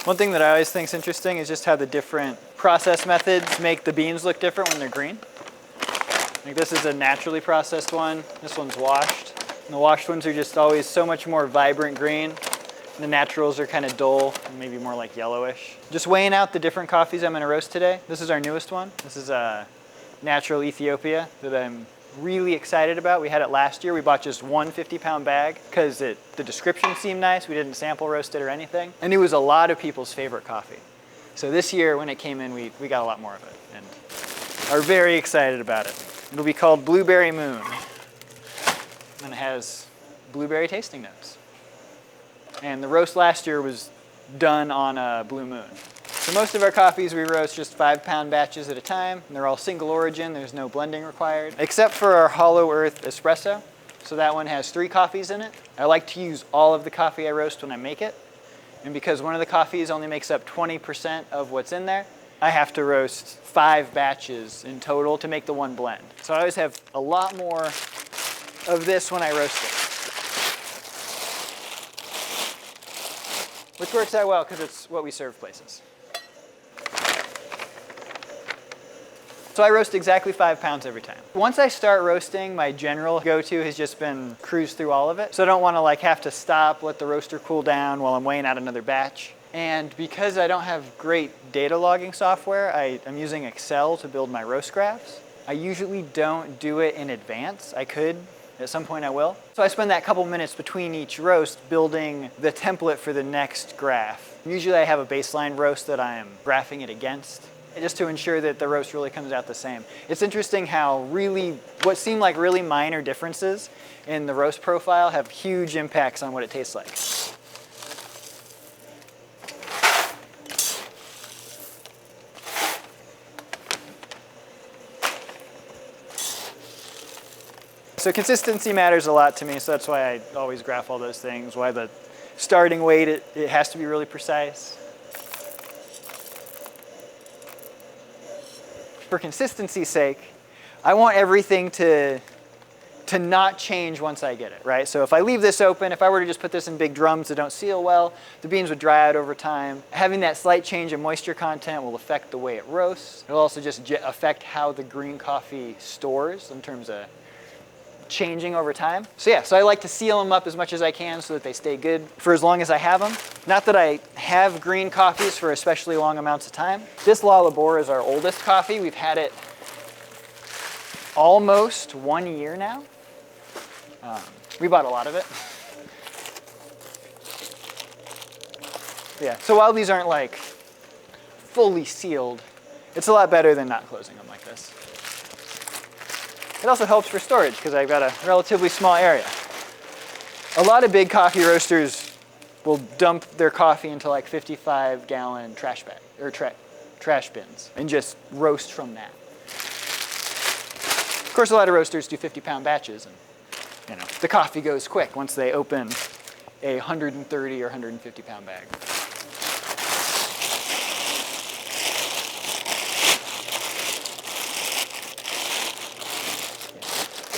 One thing that I always think is interesting is just how the different process methods make the beans look different when they're green. Like this is a naturally processed one. This one's washed. And the washed ones are just always so much more vibrant green. The naturals are kind of dull, maybe more like yellowish. Just weighing out the different coffees I'm going to roast today. This is our newest one. This is a natural Ethiopia that I'm really excited about. We had it last year. We bought just one 50-pound bag because the description seemed nice. We didn't sample roast it or anything. And it was a lot of people's favorite coffee. So this year when it came in, we got a lot more of it and are very excited about it. It'll be called Blueberry Moon. And it has blueberry tasting notes. And the roast last year was done on a blue moon. So most of our coffees we roast just 5-pound batches at a time. And they're all single origin. There's no blending required, except for our hollow earth espresso. So that one has 3 coffees in it. I like to use all of the coffee I roast when I make it. And because one of the coffees only makes up 20% of what's in there, I have to roast 5 batches in total to make the one blend. So I always have a lot more of this when I roast it. Which works out well because it's what we serve places. So I roast exactly 5 pounds every time. Once I start roasting, my general go-to has just been cruise through all of it. So I don't want to have to stop, let the roaster cool down while I'm weighing out another batch. And because I don't have great data logging software, I'm using Excel to build my roast graphs. I usually don't do it in advance. I could. At some point I will. So I spend that couple minutes between each roast building the template for the next graph. Usually I have a baseline roast that I am graphing it against, just to ensure that the roast really comes out the same. It's interesting how what seem like really minor differences in the roast profile have huge impacts on what it tastes like. So consistency matters a lot to me, so that's why I always graph all those things, why the starting weight, it has to be really precise. For consistency's sake, I want everything to not change once I get it, right? So if I leave this open, if I were to just put this in big drums that don't seal well, the beans would dry out over time. Having that slight change in moisture content will affect the way it roasts. It'll also just affect how the green coffee stores in terms of changing over time. So yeah, so I like to seal them up as much as I can so that they stay good for as long as I have them. Not that I have green coffees for especially long amounts of time. This La Labor is our oldest coffee. We've had it almost 1 year now. We bought a lot of it. Yeah, so while these aren't fully sealed, it's a lot better than not closing them like this. It also helps for storage because I've got a relatively small area. A lot of big coffee roasters will dump their coffee into 55-gallon trash bag or trash bins and just roast from that. Of course, a lot of roasters do 50-pound batches, and the coffee goes quick once they open a 130 or 150-pound bag.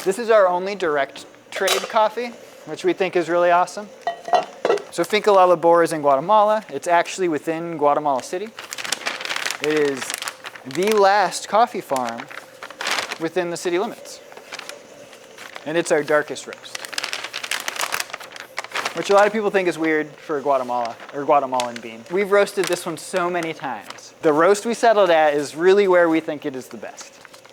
This is our only direct trade coffee, which we think is really awesome. So Finca La Labor is in Guatemala. It's actually within Guatemala City. It is the last coffee farm within the city limits. And it's our darkest roast, which a lot of people think is weird for Guatemala or Guatemalan bean. We've roasted this one so many times. The roast we settled at is really where we think it is the best.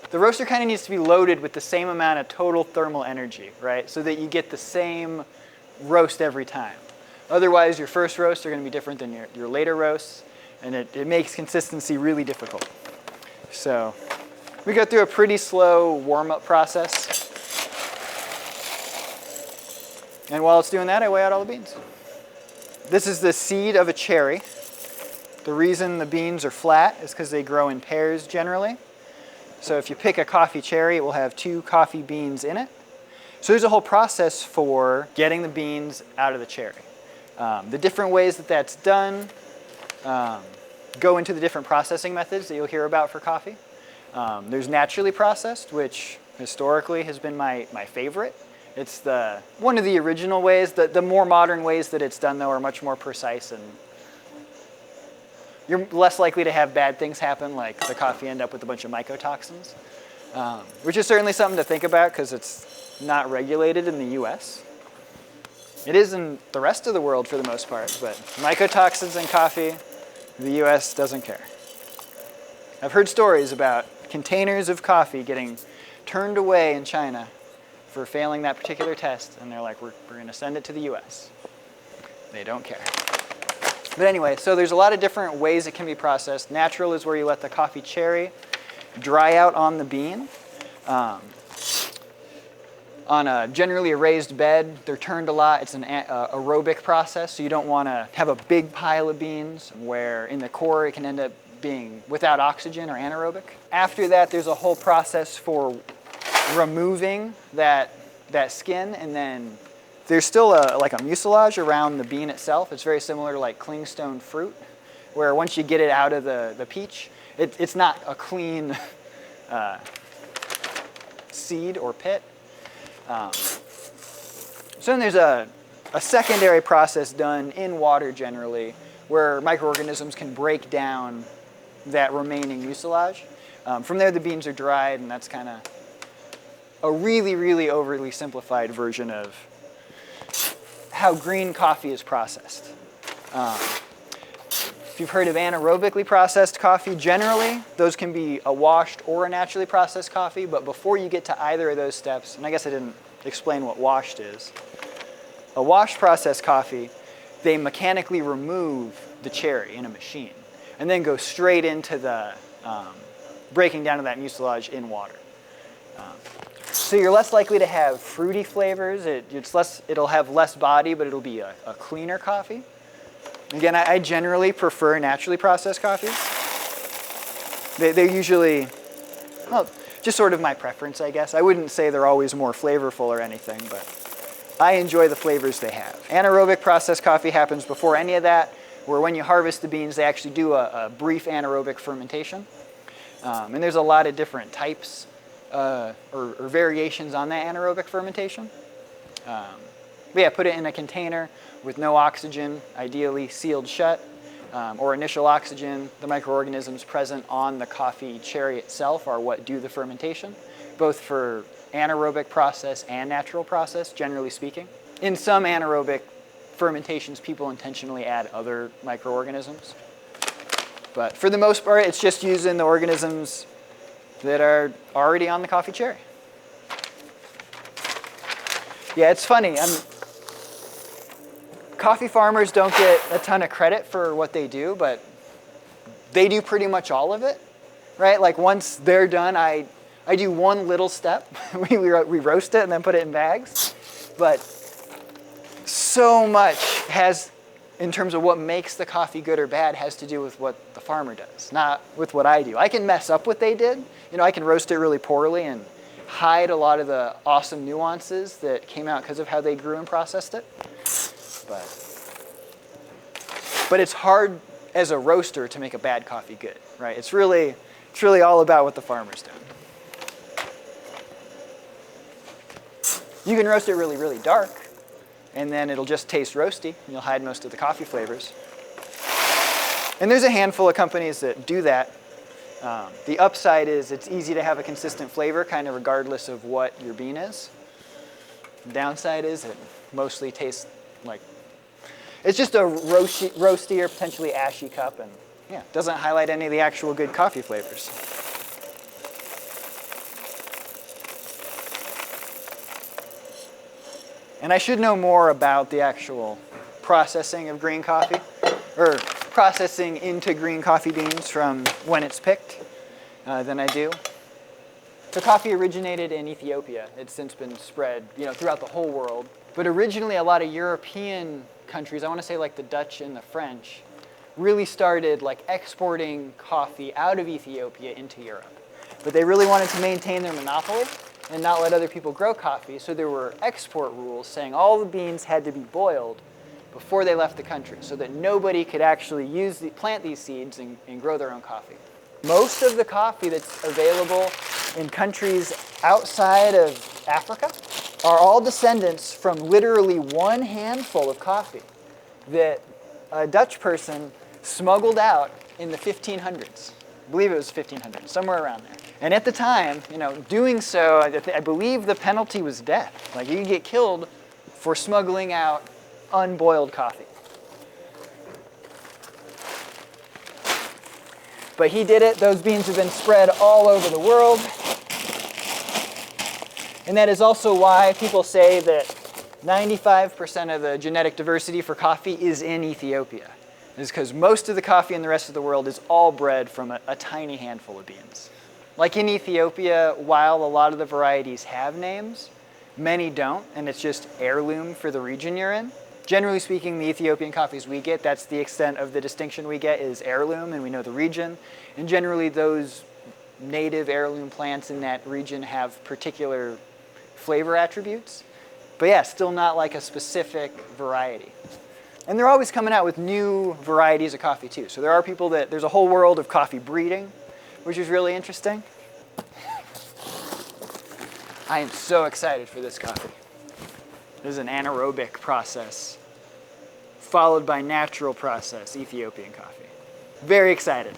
The roaster kind of needs to be loaded with the same amount of total thermal energy, right? So that you get the same roast every time. Otherwise, your first roasts are going to be different than your later roasts, and it makes consistency really difficult. So we go through a pretty slow warm-up process. And while it's doing that, I weigh out all the beans. This is the seed of a cherry. The reason the beans are flat is because they grow in pairs generally. So if you pick a coffee cherry, it will have 2 coffee beans in it. So there's a whole process for getting the beans out of the cherry. The different ways that that's done go into the different processing methods that you'll hear about for coffee. There's naturally processed, which historically has been my favorite. It's one of the original ways. The more modern ways that it's done, though, are much more precise and you're less likely to have bad things happen, like the coffee end up with a bunch of mycotoxins, which is certainly something to think about because it's not regulated in the US. It is in the rest of the world for the most part, but mycotoxins in coffee, the US doesn't care. I've heard stories about containers of coffee getting turned away in China for failing that particular test, and they're like, we're going to send it to the US. They don't care. But anyway, so there's a lot of different ways it can be processed. Natural is where you let the coffee cherry dry out on the bean. On a generally a raised bed, they're turned a lot. It's an aerobic process, so you don't want to have a big pile of beans where in the core it can end up being without oxygen or anaerobic. After that, there's a whole process for removing that skin, and then there's still like a mucilage around the bean itself. It's very similar to like clingstone fruit, where once you get it out of the peach, it's not a clean seed or pit. So then there's a secondary process done in water generally, where microorganisms can break down that remaining mucilage. From there, the beans are dried, and that's kind of a really, really overly simplified version of how green coffee is processed. If you've heard of anaerobically processed coffee, generally, those can be a washed or a naturally processed coffee, but before you get to either of those steps, and I guess I didn't explain what washed is, a washed processed coffee, they mechanically remove the cherry in a machine and then go straight into the breaking down of that mucilage in water. So you're less likely to have fruity flavors. It'll have less body, but it'll be a cleaner coffee. Again, I generally prefer naturally processed coffees. They're usually, well, just sort of my preference, I guess. I wouldn't say they're always more flavorful or anything, but I enjoy the flavors they have. Anaerobic processed coffee happens before any of that, where when you harvest the beans, they actually do a brief anaerobic fermentation. And there's a lot of different types or variations on that anaerobic fermentation. But yeah, put it in a container with no oxygen, ideally sealed shut, or initial oxygen. The microorganisms present on the coffee cherry itself are what do the fermentation, both for anaerobic process and natural process, generally speaking. In some anaerobic fermentations, people intentionally add other microorganisms. But for the most part, it's just using the organisms that are already on the coffee cherry. Yeah, it's funny. Coffee farmers don't get a ton of credit for what they do, but they do pretty much all of it, right? Like once they're done, I do one little step. we roast it and then put it in bags. But so much has, in terms of what makes the coffee good or bad, has to do with what the farmer does, not with what I do. I can mess up what they did. You know, I can roast it really poorly and hide a lot of the awesome nuances that came out because of how they grew and processed it. But it's hard as a roaster to make a bad coffee good, right? It's really all about what the farmer's doing. You can roast it really, really dark, and then it'll just taste roasty, and you'll hide most of the coffee flavors. And there's a handful of companies that do that. The upside is it's easy to have a consistent flavor, kind of regardless of what your bean is. The downside is it mostly tastes like, it's just a roasty or potentially ashy cup, and yeah, doesn't highlight any of the actual good coffee flavors. And I should know more about the actual processing of green coffee, or processing into green coffee beans from when it's picked than I do. So coffee originated in Ethiopia. It's since been spread, throughout the whole world. But originally, a lot of European countries, I want to say like the Dutch and the French, really started like exporting coffee out of Ethiopia into Europe. But they really wanted to maintain their monopoly and not let other people grow coffee. So there were export rules saying all the beans had to be boiled before they left the country so that nobody could actually plant these seeds and grow their own coffee. Most of the coffee that's available in countries outside of Africa are all descendants from literally one handful of coffee that a Dutch person smuggled out in the 1500s. I believe it was 1500s, somewhere around there. And at the time, doing so, I believe the penalty was death. Like, you could get killed for smuggling out unboiled coffee. But he did it. Those beans have been spread all over the world. And that is also why people say that 95% of the genetic diversity for coffee is in Ethiopia. It's because most of the coffee in the rest of the world is all bred from a tiny handful of beans. Like in Ethiopia, while a lot of the varieties have names, many don't, and it's just heirloom for the region you're in. Generally speaking, the Ethiopian coffees we get, that's the extent of the distinction we get, is heirloom, and we know the region. And generally those native heirloom plants in that region have particular flavor attributes. But yeah, still not like a specific variety. And they're always coming out with new varieties of coffee too. So there are people there's a whole world of coffee breeding, which is really interesting. I am so excited for this coffee. This is an anaerobic process, followed by natural process Ethiopian coffee. Very excited.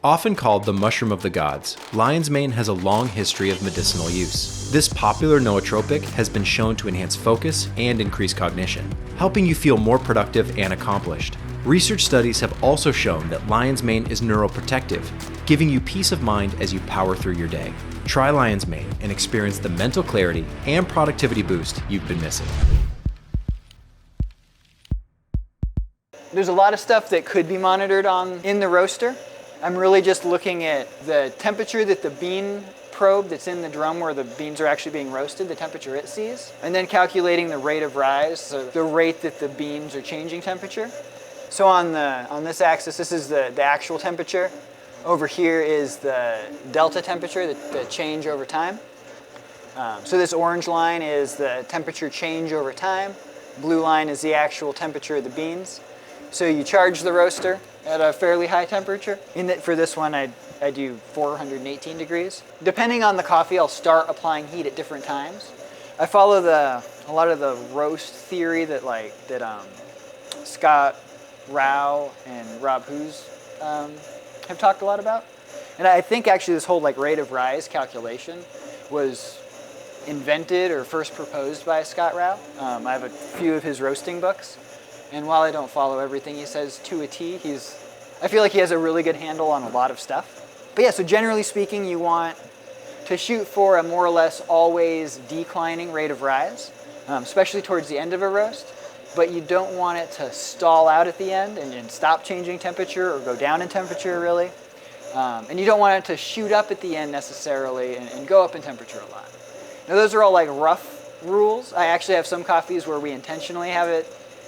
Often called the mushroom of the gods, lion's mane has a long history of medicinal use. This popular nootropic has been shown to enhance focus and increase cognition, helping you feel more productive and accomplished. Research studies have also shown that lion's mane is neuroprotective, giving you peace of mind as you power through your day. Try lion's mane and experience the mental clarity and productivity boost you've been missing. There's a lot of stuff that could be monitored in the roaster. I'm really just looking at the temperature that the bean probe that's in the drum where the beans are actually being roasted, the temperature it sees, and then calculating the rate of rise, so the rate that the beans are changing temperature. So on this axis, this is the actual temperature. Over here is the delta temperature, the change over time. So this orange line is the temperature change over time. Blue line is the actual temperature of the beans. So you charge the roaster at a fairly high temperature. For this one, I do 418 degrees. Depending on the coffee, I'll start applying heat at different times. I follow a lot of the roast theory that Scott Rao and Rob Hoos have talked a lot about. And I think actually this whole rate of rise calculation was invented or first proposed by Scott Rao. I have a few of his roasting books. And while I don't follow everything he says to a T, I feel like he has a really good handle on a lot of stuff. But yeah, so generally speaking, you want to shoot for a more or less always declining rate of rise, especially towards the end of a roast. But you don't want it to stall out at the end and stop changing temperature or go down in temperature, really. And you don't want it to shoot up at the end necessarily and go up in temperature a lot. Now, those are all rough rules. I actually have some coffees where we intentionally have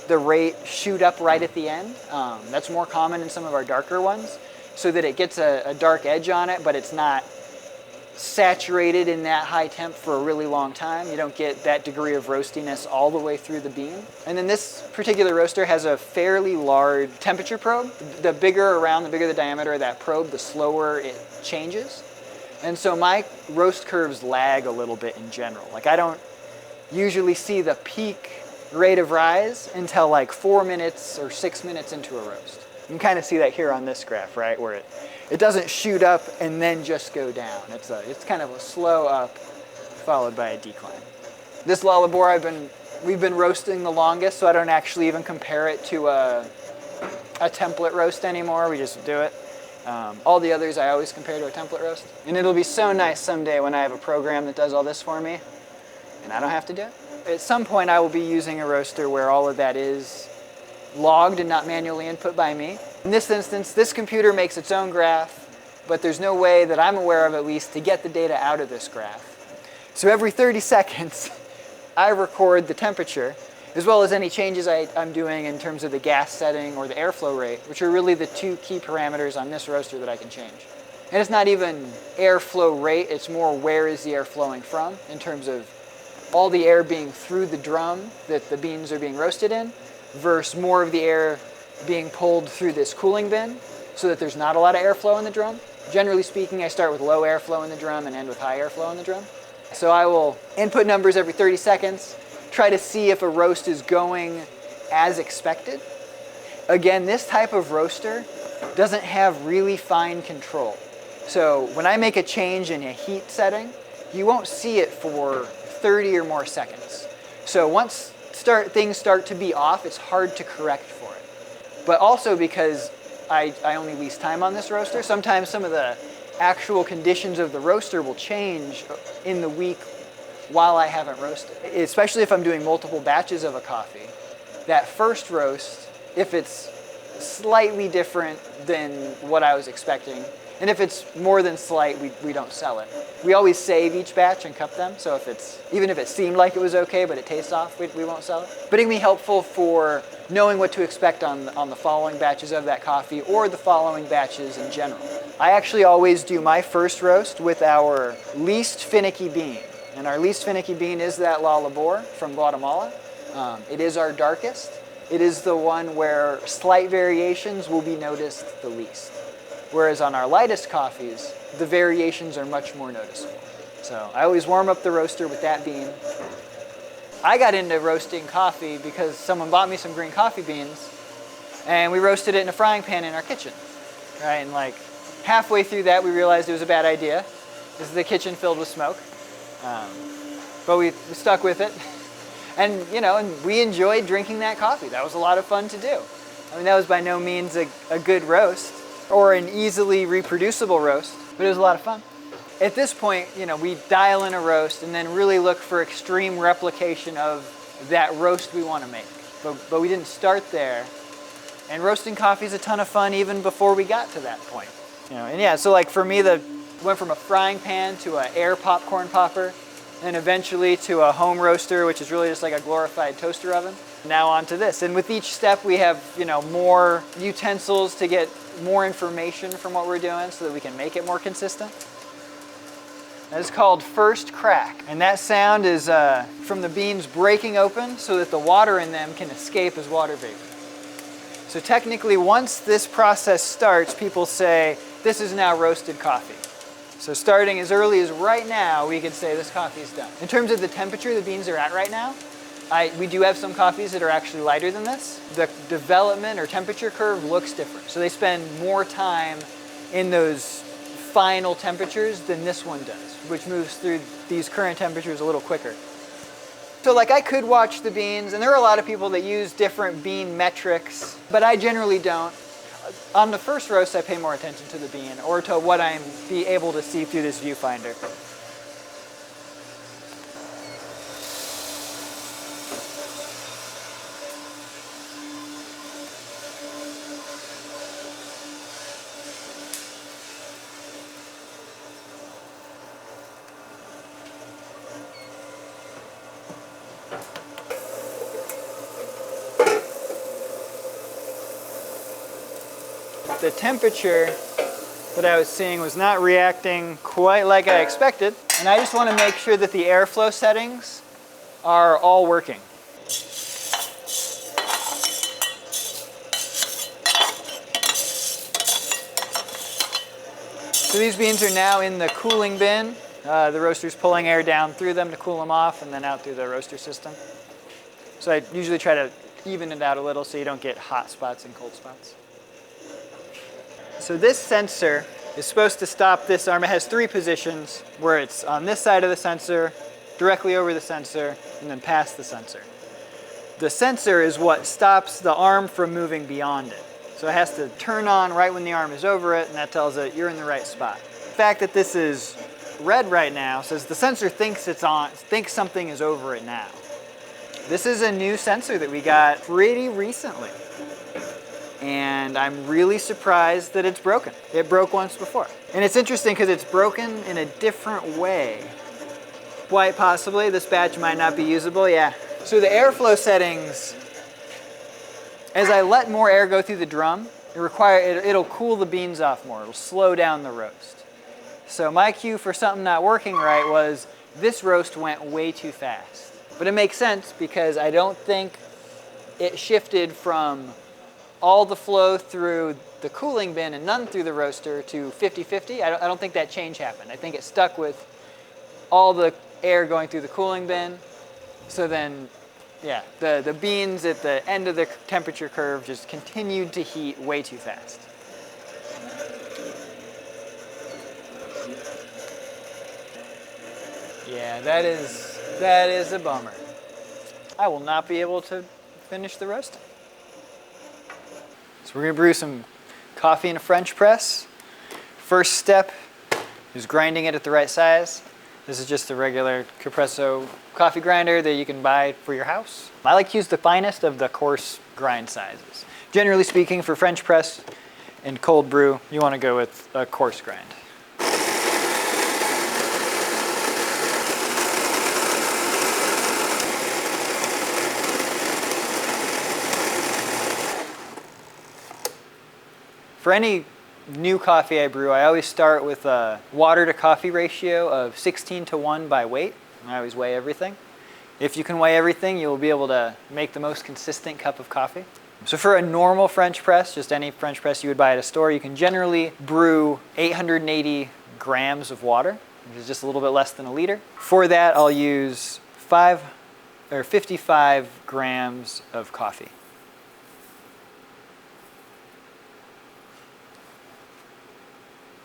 the rate shoot up right at the end. That's more common in some of our darker ones, so that it gets a dark edge on it, but it's not saturated in that high temp for a really long time. You don't get that degree of roastiness all the way through the bean. And then this particular roaster has a fairly large temperature probe. The bigger the diameter of that probe, the slower it changes. And so my roast curves lag a little bit in general. I don't usually see the peak rate of rise until 4 minutes or 6 minutes into a roast. You can kind of see that here on this graph, right, where it doesn't shoot up and then just go down. It's kind of a slow up followed by a decline. This Lullaby we've been roasting the longest, so I don't actually even compare it to a template roast anymore. We just do it. All the others I always compare to a template roast. And it'll be so nice someday when I have a program that does all this for me and I don't have to do it. At some point I will be using a roaster where all of that is logged and not manually input by me. In this instance, this computer makes its own graph, but there's no way that I'm aware of at least to get the data out of this graph. So every 30 seconds I record the temperature as well as any changes I'm doing in terms of the gas setting or the airflow rate, which are really the two key parameters on this roaster that I can change. And it's not even airflow rate, it's more where is the air flowing from in terms of all the air being through the drum that the beans are being roasted in versus more of the air being pulled through this cooling bin so that there's not a lot of airflow in the drum. Generally speaking, I start with low airflow in the drum and end with high airflow in the drum. So I will input numbers every 30 seconds, try to see if a roast is going as expected. Again, this type of roaster doesn't have really fine control. So when I make a change in a heat setting, you won't see it for 30 or more seconds. So once things start to be off, it's hard to correct for it. But also because I only lease time on this roaster, sometimes some of the actual conditions of the roaster will change in the week while I haven't roasted. Especially if I'm doing multiple batches of a coffee. That first roast, if it's slightly different than what I was expecting, and if it's more than slight, we don't sell it. We always save each batch and cup them, so even if it seemed like it was okay but it tastes off, we won't sell it. But it can be helpful for knowing what to expect on the following batches of that coffee or the following batches in general. I actually always do my first roast with our least finicky bean. And our least finicky bean is that La Labor from Guatemala. It is our darkest. It is the one where slight variations will be noticed the least. Whereas on our lightest coffees, the variations are much more noticeable. So I always warm up the roaster with that bean. I got into roasting coffee because someone bought me some green coffee beans and we roasted it in a frying pan in our kitchen. Right? And like halfway through that, we realized it was a bad idea. This is the kitchen filled with smoke. But we stuck with it. And, and we enjoyed drinking that coffee. That was a lot of fun to do. I mean, that was by no means a good roast or an easily reproducible roast, but it was a lot of fun. At this point, we dial in a roast and then really look for extreme replication of that roast we want to make. But we didn't start there. And roasting coffee is a ton of fun even before we got to that point. And yeah, so like for me, went from a frying pan to an air popcorn popper, and eventually to a home roaster, which is really just like a glorified toaster oven. Now on to this. And with each step, we have, more utensils to get more information from what we're doing so that we can make it more consistent. That is called first crack. And that sound is from the beans breaking open so that the water in them can escape as water vapor. So technically, once this process starts, people say, this is now roasted coffee. So starting as early as right now, we can say this coffee is done. In terms of the temperature the beans are at right now, we do have some coffees that are actually lighter than this. The development or temperature curve looks different. So they spend more time in those final temperatures than this one does, which moves through these current temperatures a little quicker. So like I could watch the beans, and there are a lot of people that use different bean metrics, but I generally don't. On the first roast, I pay more attention to the bean or to what I'm able to see through this viewfinder. The temperature that I was seeing was not reacting quite like I expected, and I just want to make sure that the airflow settings are all working. So these beans are now in the cooling bin. The roaster's pulling air down through them to cool them off and then out through the roaster system. So I usually try to even it out a little so you don't get hot spots and cold spots. So this sensor is supposed to stop this arm. It has 3 positions where it's on this side of the sensor, directly over the sensor, and then past the sensor. The sensor is what stops the arm from moving beyond it. So it has to turn on right when the arm is over it, and that tells it you're in the right spot. The fact that this is red right now says the sensor thinks it's on, thinks something is over it now. This is a new sensor that we got pretty recently. And I'm really surprised that it's broken. It broke once before. And it's interesting because it's broken in a different way. Quite possibly, this batch might not be usable, yeah. So the airflow settings, as I let more air go through the drum, it'll cool the beans off more. It'll slow down the roast. So my cue for something not working right was this roast went way too fast. But it makes sense because I don't think it shifted from all the flow through the cooling bin and none through the roaster to 50-50. I don't think that change happened. I think it stuck with all the air going through the cooling bin. So then, yeah, the beans at the end of the temperature curve just continued to heat way too fast. Yeah, that is a bummer. I will not be able to finish the roasting. So we're gonna brew some coffee in a French press. First step is grinding it at the right size. This is just a regular Capresso coffee grinder that you can buy for your house. I like to use the finest of the coarse grind sizes. Generally speaking, for French press and cold brew, you want to go with a coarse grind. For any new coffee I brew, I always start with a water to coffee ratio of 16:1 by weight. I always weigh everything. If you can weigh everything, you'll be able to make the most consistent cup of coffee. So for a normal French press, just any French press you would buy at a store, you can generally brew 880 grams of water, which is just a little bit less than a liter. For that, I'll use 55 grams of coffee.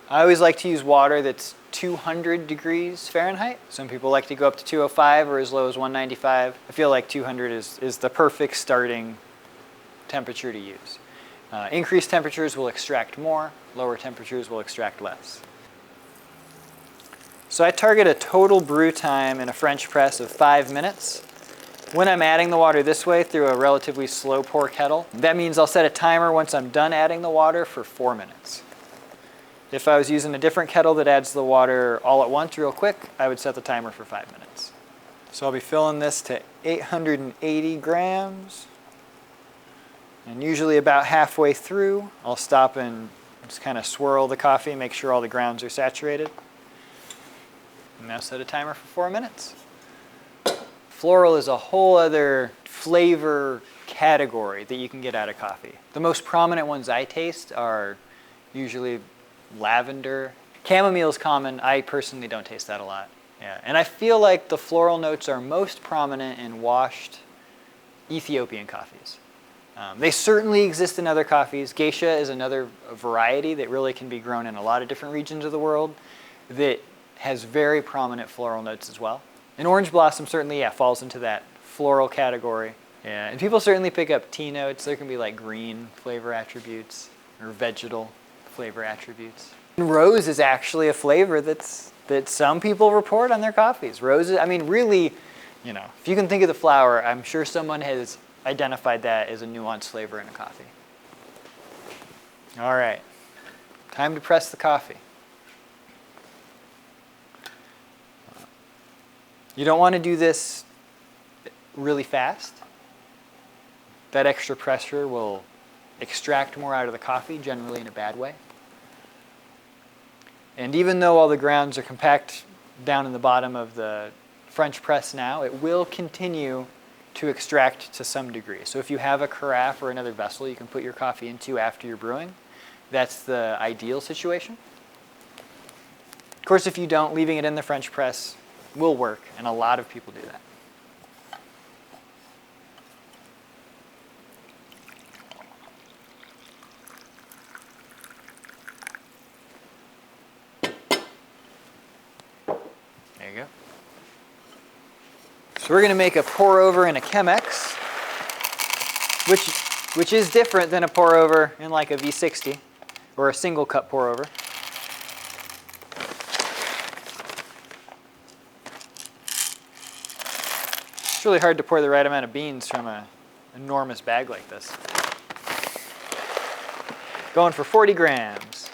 I always like to use water that's 200 degrees Fahrenheit. Some people like to go up to 205 or as low as 195. I feel like 200 is the perfect starting temperature to use. Increased temperatures will extract more, lower temperatures will extract less. So I target a total brew time in a French press of 5 minutes. When I'm adding the water this way through a relatively slow pour kettle, that means I'll set a timer once I'm done adding the water for 4 minutes. If I was using a different kettle that adds the water all at once real quick, I would set the timer for 5 minutes. So I'll be filling this to 880 grams. And usually about halfway through, I'll stop and just kind of swirl the coffee, make sure all the grounds are saturated. And now set a timer for 4 minutes. Floral is a whole other flavor category that you can get out of coffee. The most prominent ones I taste are usually lavender. Chamomile is common. I personally don't taste that a lot. Yeah, and I feel like the floral notes are most prominent in washed Ethiopian coffees. They certainly exist in other coffees. Geisha is another variety that really can be grown in a lot of different regions of the world that has very prominent floral notes as well. And orange blossom certainly, falls into that floral category. Yeah, and people certainly pick up tea notes. There can be like green flavor attributes or vegetal flavor attributes. And rose is actually a flavor that some people report on their coffees. Roses, I mean, really, if you can think of the flower, I'm sure someone has identified that as a nuanced flavor in a coffee. All right, time to press the coffee. You don't want to do this really fast. That extra pressure will extract more out of the coffee, generally in a bad way. And even though all the grounds are compact down in the bottom of the French press now, it will continue to extract to some degree. So if you have a carafe or another vessel you can put your coffee into after you're brewing, that's the ideal situation. Of course, if you don't, leaving it in the French press will work, and a lot of people do that. There you go. So we're going to make a pour over in a Chemex, which is different than a pour over in like a V60 or a single cup pour over. It's really hard to pour the right amount of beans from an enormous bag like this. Going for 40 grams.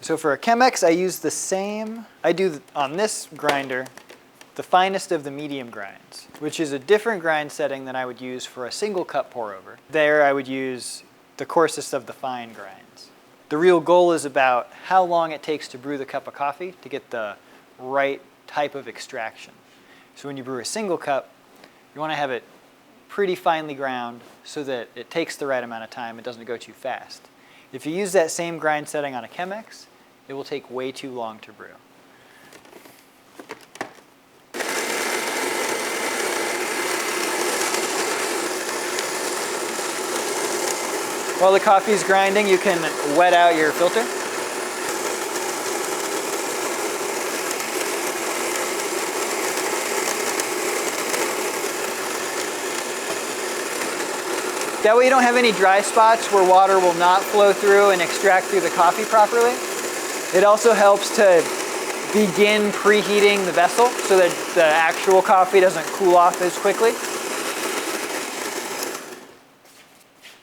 So for a Chemex, I use the same, I do on this grinder, the finest of the medium grinds, which is a different grind setting than I would use for a single cup pour over. There I would use the coarsest of the fine grinds. The real goal is about how long it takes to brew the cup of coffee to get the right type of extraction. So when you brew a single cup, you want to have it pretty finely ground so that it takes the right amount of time, it doesn't go too fast. If you use that same grind setting on a Chemex, it will take way too long to brew. While the coffee's grinding, you can wet out your filter. That way you don't have any dry spots where water will not flow through and extract through the coffee properly. It also helps to begin preheating the vessel so that the actual coffee doesn't cool off as quickly.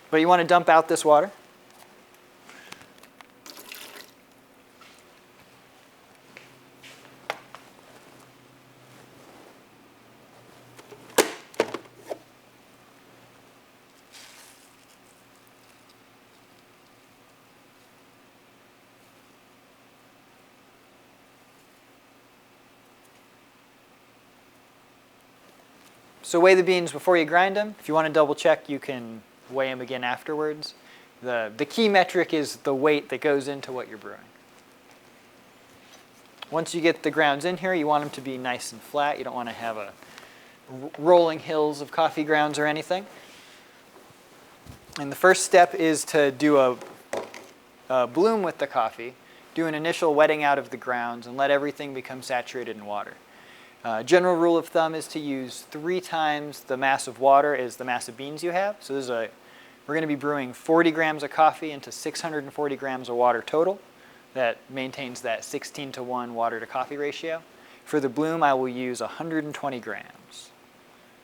But you want to dump out this water. So weigh the beans before you grind them. If you want to double check, you can weigh them again afterwards. The key metric is the weight that goes into what you're brewing. Once you get the grounds in here, you want them to be nice and flat. You don't want to have rolling hills of coffee grounds or anything. And the first step is to do a bloom with the coffee, do an initial wetting out of the grounds, and let everything become saturated in water. General rule of thumb is to use 3 times the mass of water as the mass of beans you have. So we're going to be brewing 40 grams of coffee into 640 grams of water total. That maintains that 16:1 water to coffee ratio. For the bloom, I will use 120 grams.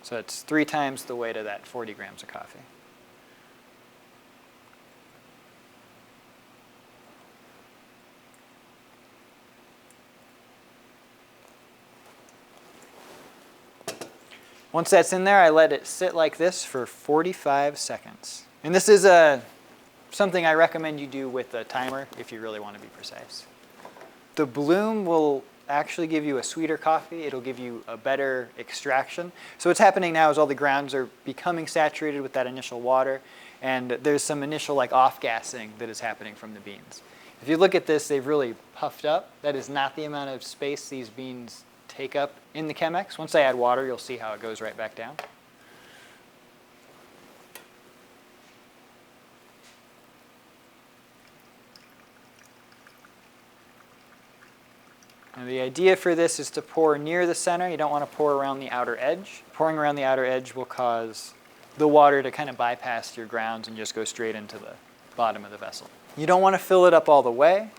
So it's 3 times the weight of that 40 grams of coffee. Once that's in there, I let it sit like this for 45 seconds. And this is something I recommend you do with a timer if you really want to be precise. The bloom will actually give you a sweeter coffee. It'll give you a better extraction. So what's happening now is all the grounds are becoming saturated with that initial water, and there's some initial off-gassing that is happening from the beans. If you look at this, they've really puffed up. That is not the amount of space these beans take up in the Chemex. Once I add water, you'll see how it goes right back down. Now the idea for this is to pour near the center. You don't want to pour around the outer edge. Pouring around the outer edge will cause the water to kind of bypass your grounds and just go straight into the bottom of the vessel. You don't want to fill it up all the way.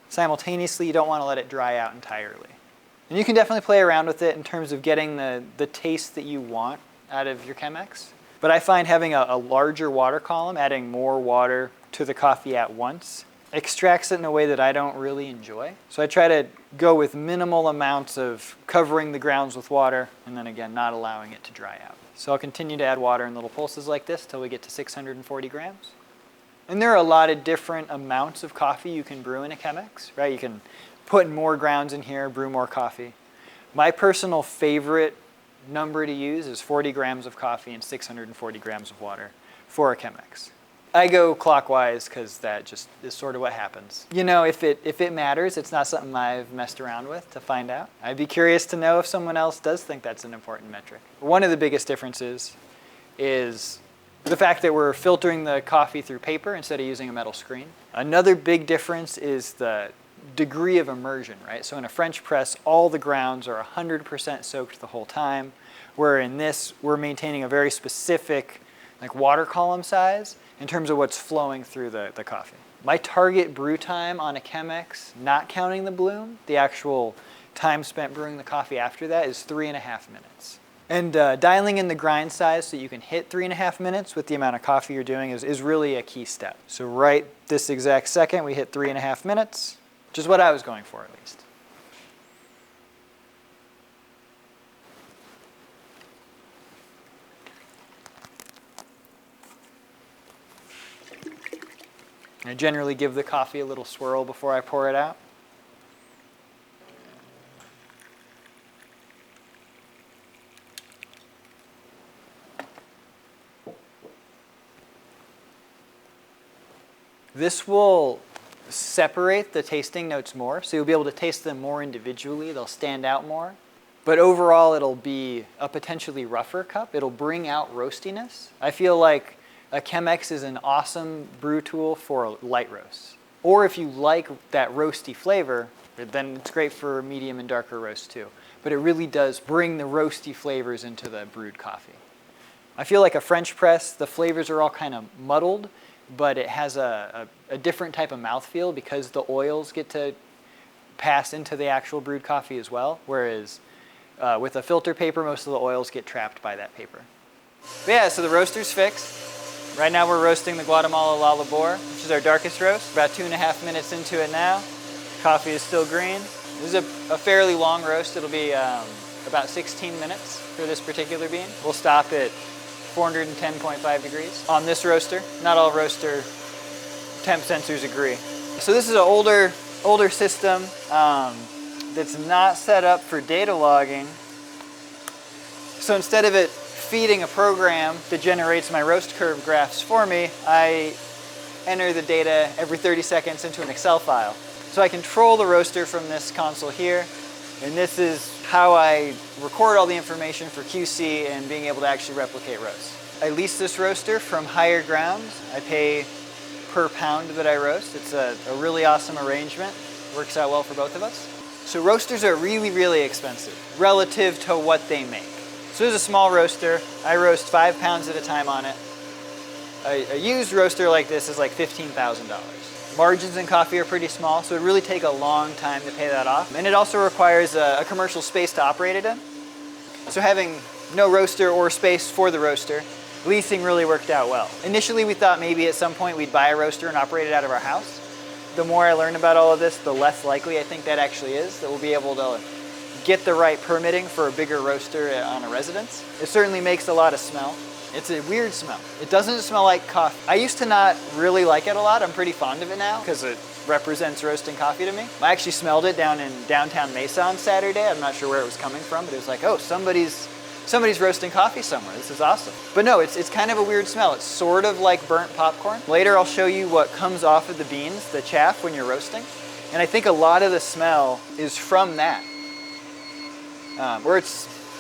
Simultaneously, you don't want to let it dry out entirely. And you can definitely play around with it in terms of getting the taste that you want out of your Chemex. But I find having a larger water column, adding more water to the coffee at once, extracts it in a way that I don't really enjoy. So I try to go with minimal amounts of covering the grounds with water, and then again, not allowing it to dry out. So I'll continue to add water in little pulses like this till we get to 640 grams. And there are a lot of different amounts of coffee you can brew in a Chemex, right? You can put more grounds in here, brew more coffee. My personal favorite number to use is 40 grams of coffee and 640 grams of water for a Chemex. I go clockwise because that just is sort of what happens. You know, if it matters, it's not something I've messed around with to find out. I'd be curious to know if someone else does think that's an important metric. One of the biggest differences is the fact that we're filtering the coffee through paper instead of using a metal screen. Another big difference is the degree of immersion, right? So in a French press, all the grounds are 100% soaked the whole time, where in this, we're maintaining a very specific water column size in terms of what's flowing through the coffee. My target brew time on a Chemex, not counting the bloom, the actual time spent brewing the coffee after that, is 3.5 minutes. And dialing in the grind size so you can hit 3.5 minutes with the amount of coffee you're doing is really a key step. So right this exact second, we hit 3.5 minutes. Which is what I was going for, at least. I generally give the coffee a little swirl before I pour it out. This will separate the tasting notes more, so you'll be able to taste them more individually. They'll stand out more. But overall, it'll be a potentially rougher cup. It'll bring out roastiness. I feel like A Chemex is an awesome brew tool for light roasts. Or if you like that roasty flavor, then it's great for medium and darker roast too. But it really does bring the roasty flavors into the brewed coffee. I feel like a French press, the flavors are all kind of muddled, but it has a different type of mouthfeel because the oils get to pass into the actual brewed coffee as well, whereas with a filter paper, most of the oils get trapped by that paper. But yeah, so the roaster's fixed. Right now we're roasting the Guatemala La Labor, which is our darkest roast. About 2.5 minutes into it now. Coffee is still green. This is a fairly long roast. It'll be about 16 minutes for this particular bean. We'll stop at 410.5 degrees on this roaster. Not all roaster temp sensors agree. So this is an older system that's not set up for data logging. So instead of it feeding a program that generates my roast curve graphs for me, I enter the data every 30 seconds into an Excel file. So I control the roaster from this console here, and this is how I record all the information for QC and being able to actually replicate roasts. I lease this roaster from Higher Grounds. I pay per pound that I roast. It's a really awesome arrangement. Works out well for both of us. So roasters are really, really expensive relative to what they make. So this is a small roaster. I roast 5 pounds at a time on it. A used roaster like this is like $15,000. Margins in coffee are pretty small, so it really take a long time to pay that off. And it also requires a commercial space to operate it in. So having no roaster or space for the roaster, leasing really worked out well. Initially, we thought maybe at some point we'd buy a roaster and operate it out of our house. The more I learn about all of this, the less likely I think that actually is, that we'll be able to get the right permitting for a bigger roaster on a residence. It certainly makes a lot of smell. It's a weird smell. It doesn't smell like coffee. I used to not really like it a lot. I'm pretty fond of it now because it represents roasting coffee to me. I actually smelled it down in downtown Mesa on Saturday. I'm not sure where it was coming from, but it was like, oh, somebody's roasting coffee somewhere. This is awesome. But no, it's kind of a weird smell. It's sort of like burnt popcorn. Later, I'll show you what comes off of the beans, the chaff, when you're roasting. And I think a lot of the smell is from that.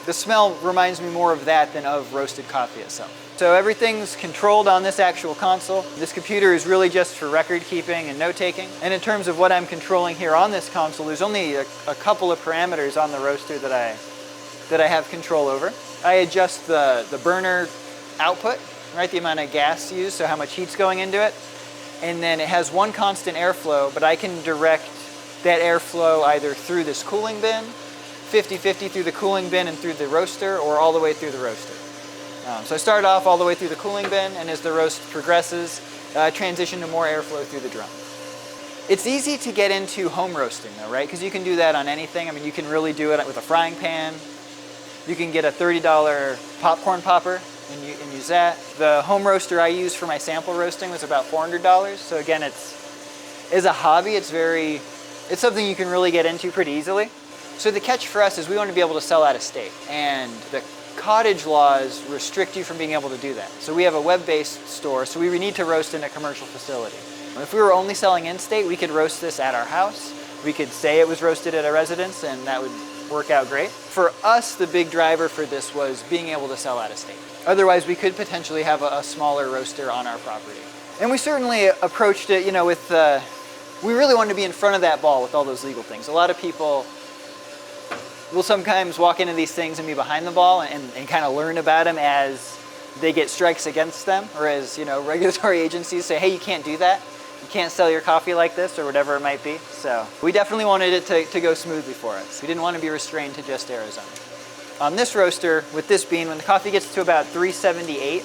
The smell reminds me more of that than of roasted coffee itself. So everything's controlled on this actual console. This computer is really just for record keeping and note taking. And in terms of what I'm controlling here on this console, there's only a couple of parameters on the roaster that I have control over. I adjust the burner output, right? The amount of gas used, so how much heat's going into it. And then it has one constant airflow, but I can direct that airflow either through this cooling bin, 50-50 through the cooling bin and through the roaster, or all the way through the roaster. So I start off all the way through the cooling bin, and as the roast progresses, transition to more airflow through the drum. It's easy to get into home roasting though, right? Because you can do that on anything. I mean, you can really do it with a frying pan. You can get a $30 popcorn popper and use that. The home roaster I used for my sample roasting was about $400. So again, as a hobby, it's something you can really get into pretty easily. So the catch for us is we want to be able to sell out of state, and the cottage laws restrict you from being able to do that. So we have a web-based store, so we need to roast in a commercial facility. If we were only selling in-state, we could roast this at our house. We could say it was roasted at a residence, and that would work out great. For us, the big driver for this was being able to sell out of state. Otherwise, we could potentially have a smaller roaster on our property. And we certainly approached it, we really wanted to be in front of that ball with all those legal things. A lot of people will sometimes walk into these things and be behind the ball and kind of learn about them as they get strikes against them, or as regulatory agencies say, hey, you can't do that. You can't sell your coffee like this, or whatever it might be. So we definitely wanted it to go smoothly for us. We didn't want to be restrained to just Arizona. On this roaster, with this bean, when the coffee gets to about 378,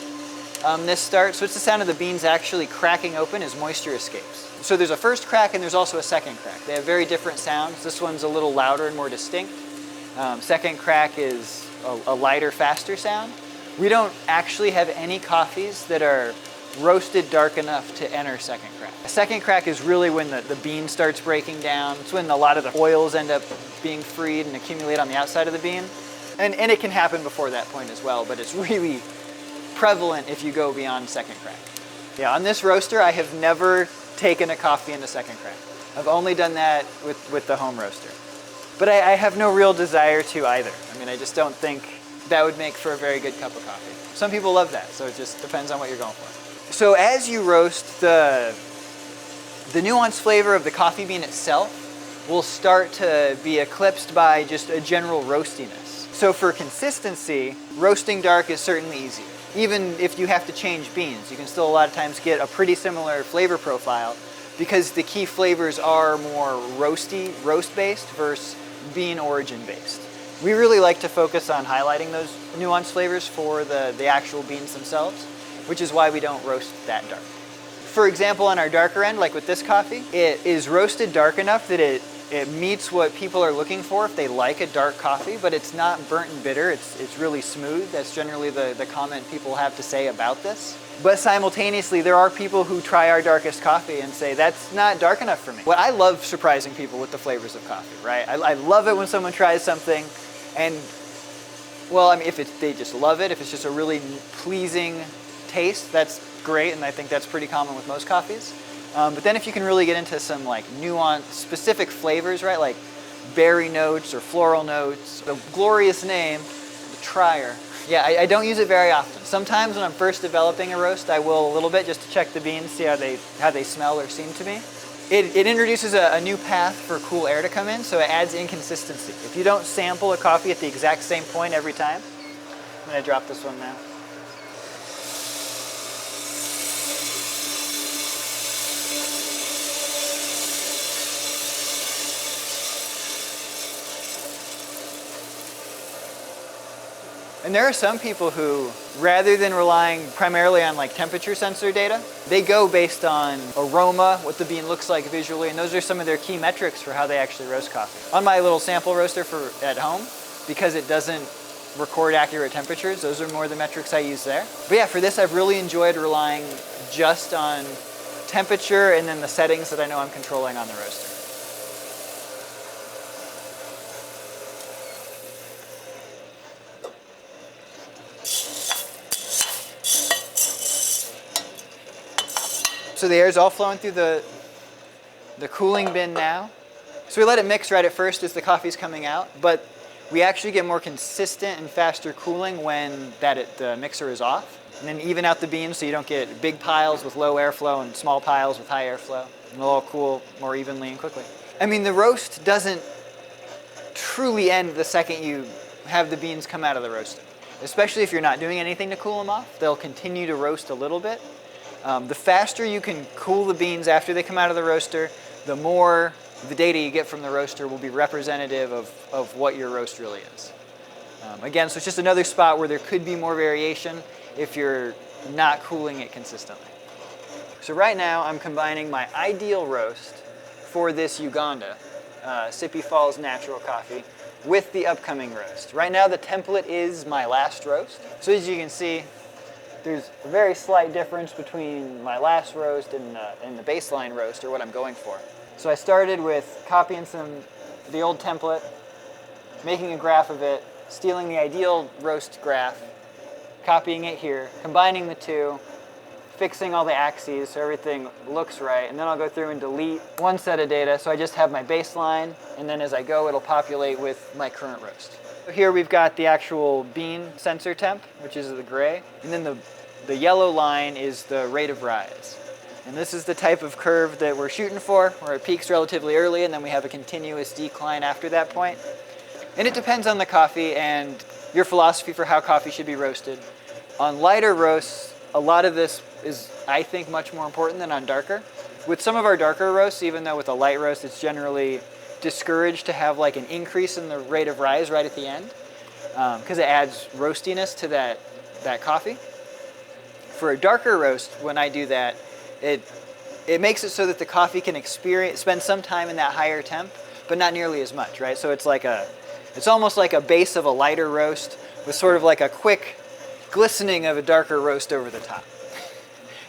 this starts. So it's the sound of the beans actually cracking open as moisture escapes. So there's a first crack and there's also a second crack. They have very different sounds. This one's a little louder and more distinct. Second crack is a lighter, faster sound. We don't actually have any coffees that are roasted dark enough to enter second crack. A second crack is really when the bean starts breaking down. It's when a lot of the oils end up being freed and accumulate on the outside of the bean. And it can happen before that point as well, but it's really prevalent if you go beyond second crack. Yeah, on this roaster, I have never taken a coffee into second crack. I've only done that with the home roaster. But I have no real desire to either. I mean, I just don't think that would make for a very good cup of coffee. Some people love that, so it just depends on what you're going for. So as you roast, the nuanced flavor of the coffee bean itself will start to be eclipsed by just a general roastiness. So for consistency, roasting dark is certainly easier. Even if you have to change beans, you can still a lot of times get a pretty similar flavor profile because the key flavors are more roasty, roast-based versus bean origin-based. We really like to focus on highlighting those nuanced flavors for the actual beans themselves, which is why we don't roast that dark. For example, on our darker end, like with this coffee, it is roasted dark enough that it meets what people are looking for if they like a dark coffee, but it's not burnt and bitter, it's really smooth. That's generally the comment people have to say about this. But simultaneously, there are people who try our darkest coffee and say, that's not dark enough for me. Well, I love surprising people with the flavors of coffee, right? I love it when someone tries something and, well, I mean, if they just love it, if it's just a really pleasing taste, that's great, and I think that's pretty common with most coffees. But then if you can really get into some like nuanced, specific flavors, right, like berry notes or floral notes, the glorious name, the trier. Yeah, I don't use it very often. Sometimes when I'm first developing a roast, I will a little bit just to check the beans, see how they smell or seem to me. It introduces a new path for cool air to come in, so it adds inconsistency. If you don't sample a coffee at the exact same point every time, I'm gonna drop this one now. And there are some people who, rather than relying primarily on like temperature sensor data, they go based on aroma, what the bean looks like visually, and those are some of their key metrics for how they actually roast coffee. On my little sample roaster for at home, because it doesn't record accurate temperatures, those are more the metrics I use there. But yeah, for this I've really enjoyed relying just on temperature and then the settings that I know I'm controlling on the roaster. So the air is all flowing through the cooling bin now. So we let it mix right at first as the coffee's coming out, but we actually get more consistent and faster cooling when the mixer is off. And then even out the beans so you don't get big piles with low airflow and small piles with high airflow. And it'll all cool more evenly and quickly. I mean, the roast doesn't truly end the second you have the beans come out of the roaster. Especially if you're not doing anything to cool them off, they'll continue to roast a little bit. The faster you can cool the beans after they come out of the roaster, the more the data you get from the roaster will be representative of what your roast really is. Again, so it's just another spot where there could be more variation if you're not cooling it consistently. So right now I'm combining my ideal roast for this Uganda, Sippy Falls Natural Coffee, with the upcoming roast. Right now the template is my last roast. So as you can see, there's a very slight difference between my last roast and the baseline roast, or what I'm going for. So I started with copying the old template, making a graph of it, stealing the ideal roast graph, copying it here, combining the two, fixing all the axes so everything looks right, and then I'll go through and delete one set of data so I just have my baseline, and then as I go it'll populate with my current roast. Here we've got the actual bean sensor temp, which is the gray, and then the yellow line is the rate of rise. And this is the type of curve that we're shooting for, where it peaks relatively early and then we have a continuous decline after that point. And it depends on the coffee and your philosophy for how coffee should be roasted. On lighter roasts, a lot of this is, I think, much more important than on darker. With some of our darker roasts, even though with a light roast it's generally discouraged to have like an increase in the rate of rise right at the end, because it adds roastiness to that coffee. For a darker roast, when I do that, it makes it so that the coffee can spend some time in that higher temp, but not nearly as much, right? So it's almost like a base of a lighter roast with sort of like a quick glistening of a darker roast over the top.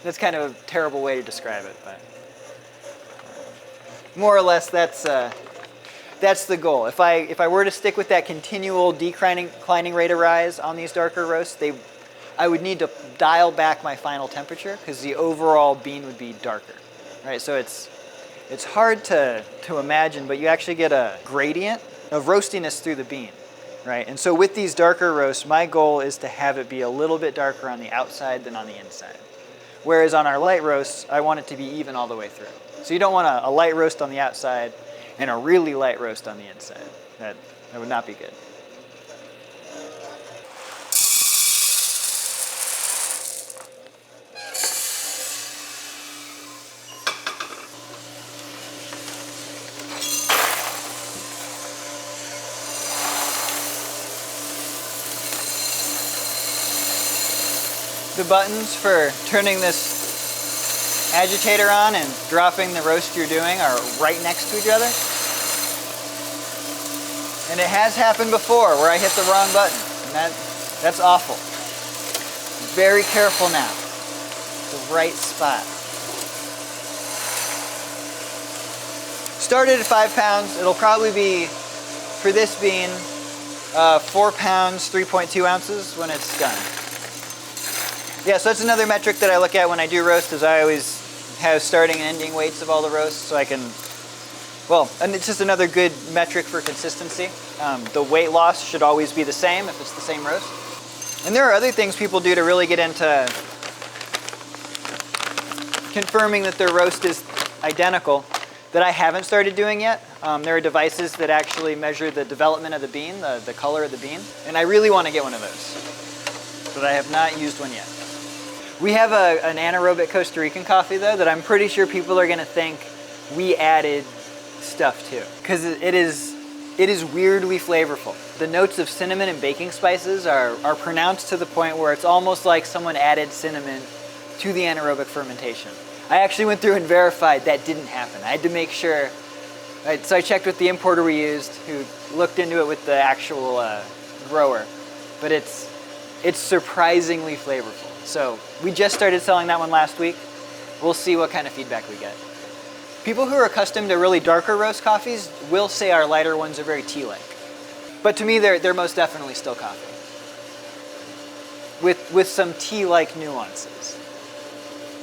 That's kind of a terrible way to describe it, but more or less that's the goal. If I were to stick with that continual declining rate of rise on these darker roasts, I would need to dial back my final temperature because the overall bean would be darker, right? So it's hard to imagine, but you actually get a gradient of roastiness through the bean, right? And so with these darker roasts, my goal is to have it be a little bit darker on the outside than on the inside. Whereas on our light roasts, I want it to be even all the way through. So you don't want a light roast on the outside and a really light roast on the inside. That would not be good. The buttons for turning this agitator on and dropping the roast you're doing are right next to each other. And it has happened before where I hit the wrong button, and that's awful. Very careful now. The right spot. Started at 5 pounds. It'll probably be, for this bean, 4 pounds, 3.2 ounces when it's done. Yeah, so that's another metric that I look at when I do roast, is I always have starting and ending weights of all the roasts so I can, well, and it's just another good metric for consistency. The weight loss should always be the same if it's the same roast. And there are other things people do to really get into confirming that their roast is identical that I haven't started doing yet. There are devices that actually measure the development of the bean, the color of the bean, and I really want to get one of those, but I have not used one yet. We have an anaerobic Costa Rican coffee though that I'm pretty sure people are going to think we added stuff to, because it is weirdly flavorful. The notes of cinnamon and baking spices are pronounced to the point where it's almost like someone added cinnamon to the anaerobic fermentation. I actually went through and verified that didn't happen. I had to make sure, so I checked with the importer we used who looked into it with the actual grower, but it's surprisingly flavorful. So we just started selling that one last week. We'll see what kind of feedback we get. People who are accustomed to really darker roast coffees will say our lighter ones are very tea-like. But to me, they're most definitely still coffee, with some tea-like nuances.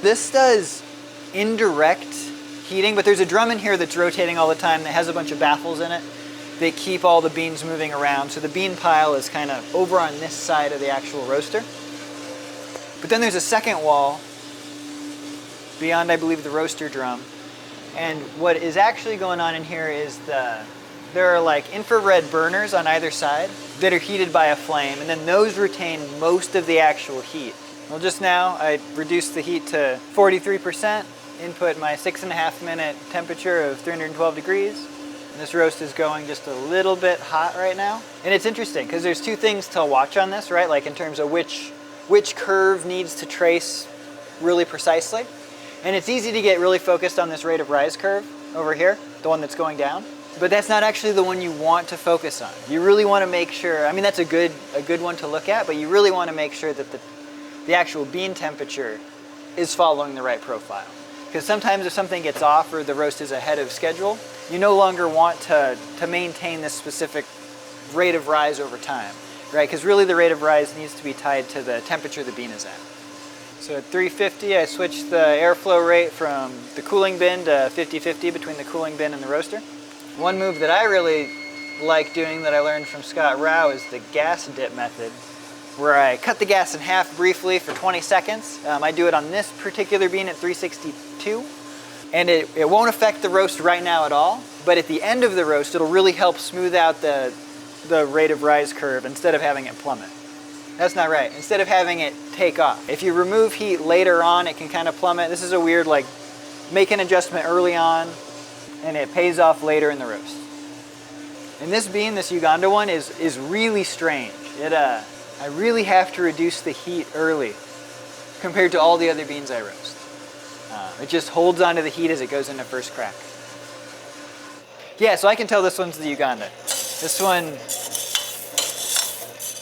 This does indirect heating, but there's a drum in here that's rotating all the time that has a bunch of baffles in it. They keep all the beans moving around, so the bean pile is kind of over on this side of the actual roaster. But then there's a second wall beyond, I believe, the roaster drum. And what is actually going on in here is there are like infrared burners on either side that are heated by a flame, and then those retain most of the actual heat. Well, just now I reduced the heat to 43%, input my 6.5 minute temperature of 312 degrees. And this roast is going just a little bit hot right now. And it's interesting because there's two things to watch on this, right? Like in terms of which curve needs to trace really precisely. And it's easy to get really focused on this rate of rise curve over here, the one that's going down. But that's not actually the one you want to focus on. You really want to make sure, I mean, that's a good one to look at, but you really want to make sure that the actual bean temperature is following the right profile. Because sometimes if something gets off or the roast is ahead of schedule, you no longer want to maintain this specific rate of rise over time, right? Because really the rate of rise needs to be tied to the temperature the bean is at. So at 350, I switched the airflow rate from the cooling bin to 50-50 between the cooling bin and the roaster. One move that I really like doing that I learned from Scott Rao is the gas dip method, where I cut the gas in half briefly for 20 seconds. I do it on this particular bean at 362, and it won't affect the roast right now at all, but at the end of the roast, it'll really help smooth out the rate of rise curve instead of having it plummet. That's not right. Instead of having it take off. If you remove heat later on, it can kind of plummet. This is a weird, like, make an adjustment early on, and it pays off later in the roast. And this bean, this Uganda one, is really strange. I really have to reduce the heat early compared to all the other beans I roast. It just holds onto the heat as it goes into first crack. Yeah, so I can tell this one's the Uganda. This one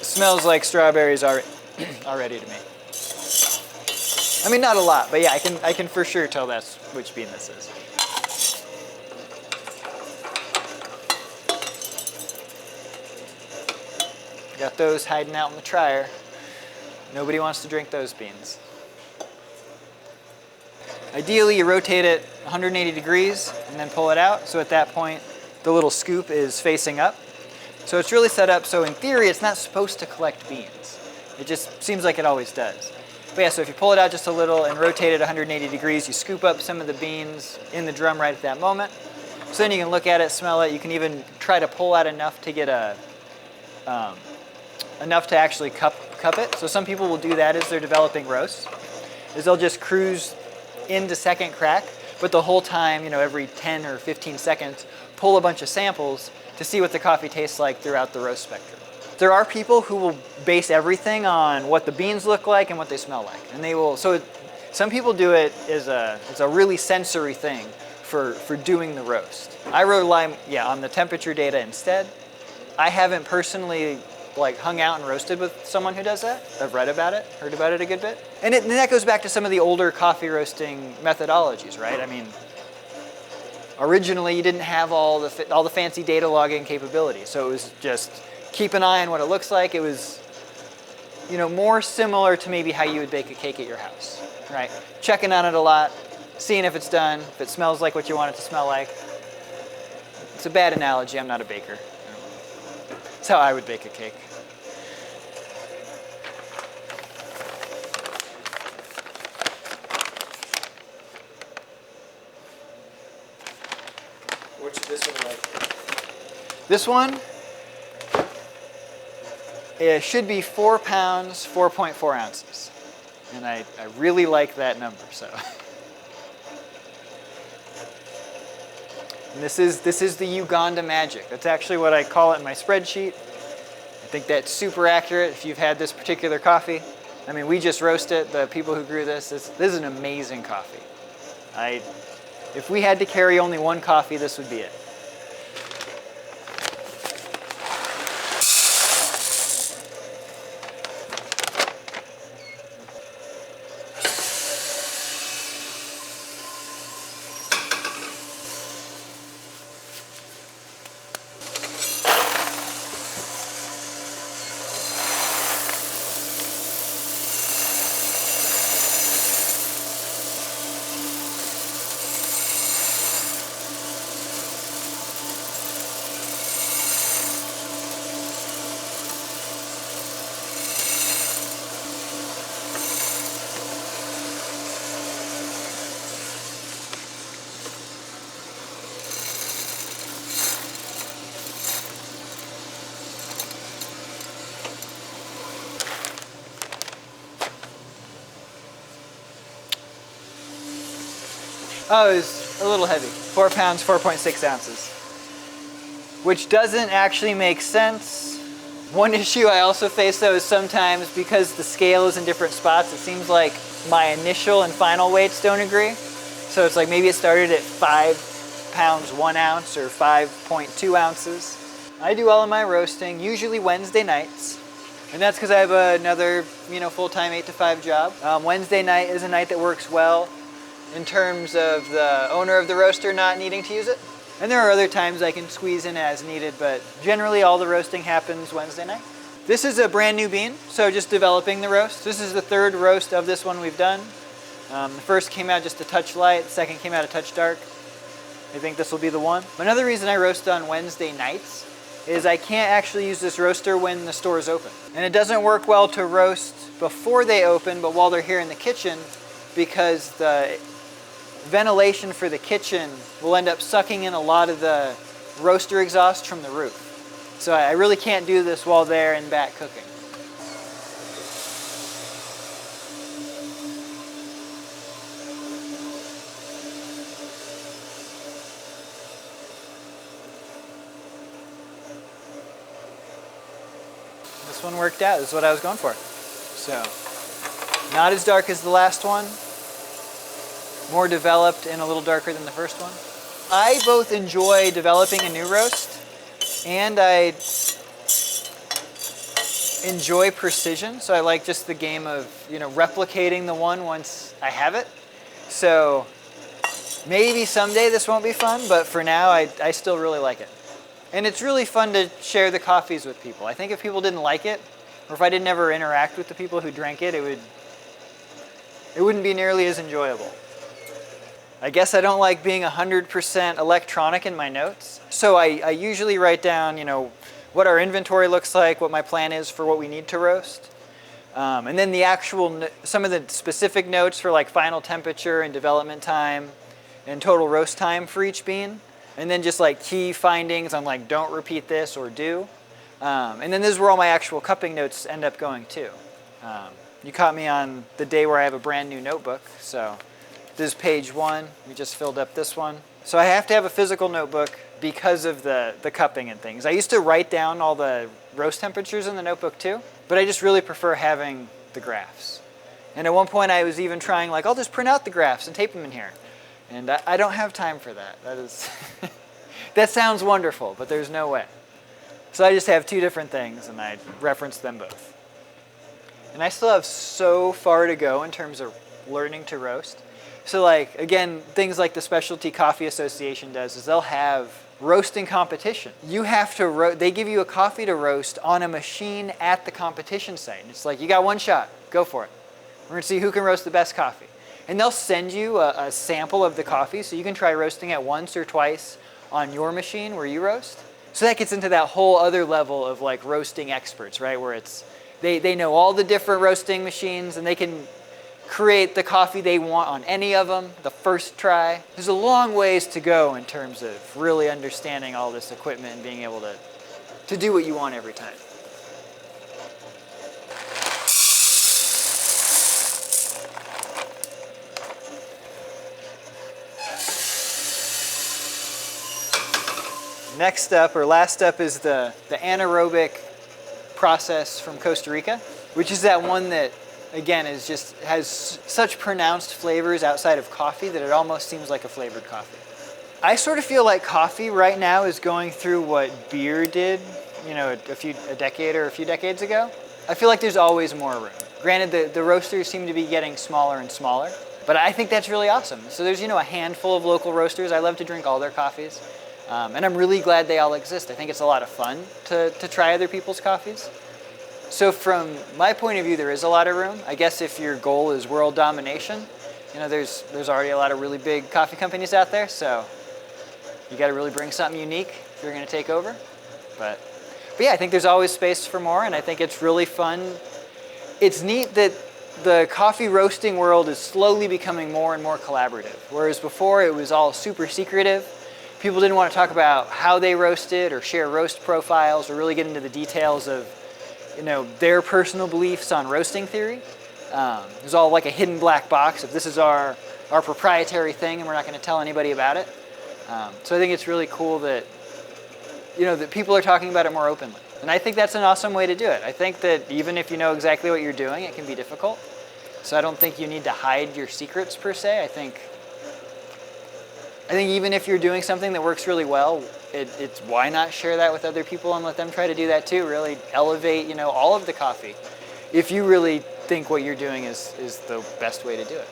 smells like strawberries already to me. I mean, not a lot, but yeah, I can for sure tell that's which bean this is. Got those hiding out in the dryer. Nobody wants to drink those beans. Ideally, you rotate it 180 degrees and then pull it out. So at that point, the little scoop is facing up. So it's really set up so in theory, it's not supposed to collect beans. It just seems like it always does. But yeah, so if you pull it out just a little and rotate it 180 degrees, you scoop up some of the beans in the drum right at that moment. So then you can look at it, smell it. You can even try to pull out enough to get enough to actually cup it. So some people will do that as they're developing roasts, is they'll just cruise into second crack, but the whole time, every 10 or 15 seconds, pull a bunch of samples to see what the coffee tastes like throughout the roast spectrum. There are people who will base everything on what the beans look like and what they smell like, and they will. So some people do it as it's a really sensory thing for doing the roast. I rely on the temperature data instead. I haven't personally hung out and roasted with someone who does that. I've read about it, heard about it a good bit. And that goes back to some of the older coffee roasting methodologies, right? I mean, originally you didn't have all the fancy data logging capabilities, so it was just keep an eye on what it looks like. It was, more similar to maybe how you would bake a cake at your house, right? Checking on it a lot, seeing if it's done, if it smells like what you want it to smell like. It's a bad analogy, I'm not a baker. That's how I would bake a cake. What's this one like? This one, it should be 4 pounds, 4.4 ounces. And I really like that number, so. And this is the Uganda magic. That's actually what I call it in my spreadsheet. I think that's super accurate if you've had this particular coffee. I mean, we just roast it. The people who grew this is an amazing coffee. If we had to carry only one coffee, this would be it. Oh, it was a little heavy. 4 pounds, 4.6 ounces. Which doesn't actually make sense. One issue I also face though is sometimes because the scale is in different spots, it seems like my initial and final weights don't agree. So it's like maybe it started at 5 pounds, 1 ounce or 5.2 ounces. I do all of my roasting, usually Wednesday nights. And that's because I have another, full-time 8 to 5 job. Wednesday night is a night that works well in terms of the owner of the roaster not needing to use it. And there are other times I can squeeze in as needed, but generally all the roasting happens Wednesday night. This is a brand new bean, so just developing the roast. This is the third roast of this one we've done. The first came out just a touch light, the second came out a touch dark. I think this will be the one. Another reason I roast on Wednesday nights is I can't actually use this roaster when the store is open. And it doesn't work well to roast before they open, but while they're here in the kitchen, because the ventilation for the kitchen will end up sucking in a lot of the roaster exhaust from the roof. So I really can't do this while they're in back cooking. This one worked out. This is what I was going for. So, not as dark as the last one. More developed and a little darker than the first one. I both enjoy developing a new roast and I enjoy precision. So I like just the game of, replicating the one once I have it. So maybe someday this won't be fun, but for now I still really like it. And it's really fun to share the coffees with people. I think if people didn't like it, or if I didn't ever interact with the people who drank it, it wouldn't be nearly as enjoyable. I guess I don't like being 100% electronic in my notes. So I usually write down, what our inventory looks like, what my plan is for what we need to roast. And then the actual, some of the specific notes for like final temperature and development time and total roast time for each bean. And then just like key findings on like don't repeat this or do. And then this is where all my actual cupping notes end up going too. You caught me on the day where I have a brand new notebook. So this is page 1. We just filled up this one. So I have to have a physical notebook because of the cupping and things. I used to write down all the roast temperatures in the notebook too, but I just really prefer having the graphs. And at one point I was even trying like, I'll just print out the graphs and tape them in here. And I don't have time for that. That is, that sounds wonderful, but there's no way. So I just have 2 different things and I reference them both. And I still have so far to go in terms of learning to roast. So like, again, things like the Specialty Coffee Association does is they'll have roasting competition. You have to they give you a coffee to roast on a machine at the competition site. And it's like, you got 1 shot, go for it. We're gonna see who can roast the best coffee. And they'll send you a sample of the coffee so you can try roasting it once or twice on your machine where you roast. So that gets into that whole other level of like roasting experts, right? Where it's, they know all the different roasting machines and they can create the coffee they want on any of them, the first try. There's a long ways to go in terms of really understanding all this equipment and being able to do what you want every time. Next up, or last up, is the anaerobic process from Costa Rica, which is that one that, again, has such pronounced flavors outside of coffee that it almost seems like a flavored coffee. I sort of feel like coffee right now is going through what beer did, you know, a decade or a few decades ago. I feel like there's always more room. Granted, the roasters seem to be getting smaller and smaller, but I think that's really awesome. So there's, you know, a handful of local roasters. I love to drink all their coffees. And I'm really glad they all exist. I think it's a lot of fun to try other people's coffees. So from my point of view, there is a lot of room. I guess if your goal is world domination, you know, there's already a lot of really big coffee companies out there, so you got to really bring something unique if you're going to take over. But yeah, I think there's always space for more, and I think it's really fun. It's neat that the coffee roasting world is slowly becoming more and more collaborative, whereas before it was all super secretive. People didn't want to talk about how they roasted or share roast profiles or really get into the details of, you know, their personal beliefs on roasting theory. It was all like a hidden black box of this is our proprietary thing and we're not going to tell anybody about it. So I think it's really cool that, you know, that people are talking about it more openly. And I think that's an awesome way to do it. I think that even if you know exactly what you're doing, it can be difficult. So I don't think you need to hide your secrets per se. I think even if you're doing something that works really well, it's why not share that with other people and let them try to do that too. Really elevate, you know, all of the coffee if you really think what you're doing is the best way to do it.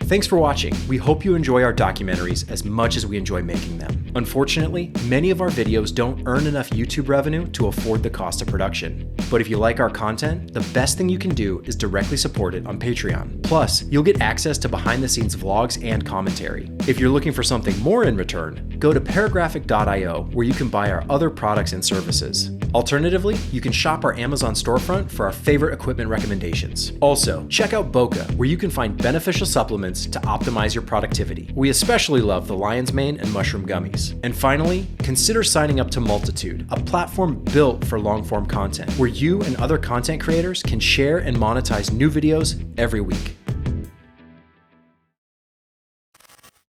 Thanks for watching. We hope you enjoy our documentaries as much as we enjoy making them. Unfortunately, many of our videos don't earn enough YouTube revenue to afford the cost of production. But if you like our content, the best thing you can do is directly support it on Patreon. Plus, you'll get access to behind-the-scenes vlogs and commentary. If you're looking for something more in return, go to paragraphic.io where you can buy our other products and services. Alternatively, you can shop our Amazon storefront for our favorite equipment recommendations. Also, check out Boca, where you can find beneficial supplements to optimize your productivity. We especially love the lion's mane and mushroom gummies. And finally, consider signing up to Multitude, a platform built for long-form content, where you and other content creators can share and monetize new videos every week.